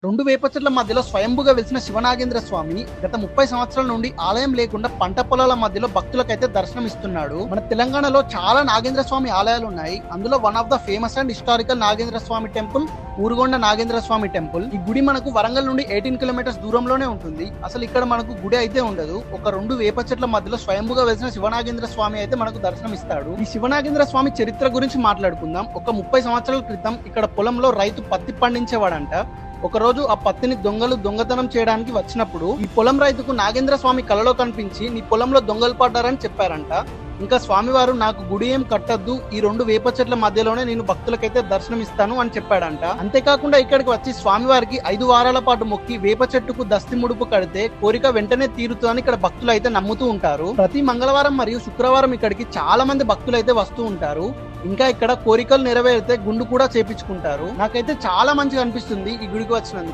రెండు వేప చెట్ల మధ్యలో స్వయంభుగా వెలిసిన శివనాగేంద్ర స్వామి గత 30 సంవత్సరాల నుండి ఆలయం లేకుండా పంట పొలాల మధ్యలో భక్తులకైతే దర్శనం ఇస్తున్నాడు. మన తెలంగాణలో చాలా నాగేంద్ర స్వామి ఆలయాలు ఉన్నాయి. అందులో one of the famous and historical Nagendra Swamy temple Urugonda Nagendra Swamy temple. ఈ గుడి మనకు వరంగల్ నుండి 18 కిలోమీటర్స్ దూరంలోనే ఉంటుంది. అసలు ఇక్కడ మనకు గుడి అయితే ఉండదు. ఒక రెండు వేప చెట్ల మధ్యలో స్వయంభుగా వెలిసిన శివనాగేంద్ర స్వామి అయితే మనకు దర్శనం ఇస్తాడు. ఈ శివనాగేంద్ర స్వామి చరిత్ర గురించి మాట్లాడుకుందాం. ఒక 30 సంవత్సరాల క్రితం ఇక్కడ పొలంలో రైతు పత్తి పండించేవాడంట. ఒక రోజు ఆ పత్తిని దొంగలు దొంగతనం చేయడానికి వచ్చినప్పుడు ఈ పొలం రైతుకు నాగేంద్ర స్వామి కలలో కనిపించి నీ పొలంలో దొంగలు పడ్డారని చెప్పారంట. ఇంకా స్వామివారు నాకు గుడి ఏం కట్టద్దు, ఈ రెండు వేప చెట్ల మధ్యలోనే నేను భక్తులకైతే దర్శనం ఇస్తాను అని చెప్పాడంట. అంతేకాకుండా ఇక్కడికి వచ్చి స్వామివారికి 5 వారాల పాటు మొక్కి వేప చెట్టుకు దస్తి ముడుపు కడితే కోరిక వెంటనే తీరుతుందని ఇక్కడ భక్తులు అయితే నమ్ముతూ ఉంటారు. ప్రతి మంగళవారం మరియు శుక్రవారం ఇక్కడికి చాలా మంది భక్తులు అయితే వస్తూ ఉంటారు. ఇంకా ఇక్కడ కోరికలు నెరవేరితే గుండు కూడా చేపించుకుంటారు. నాకైతే చాలా మంచిగా అనిపిస్తుంది ఈ గుడికి వచ్చినందుకు.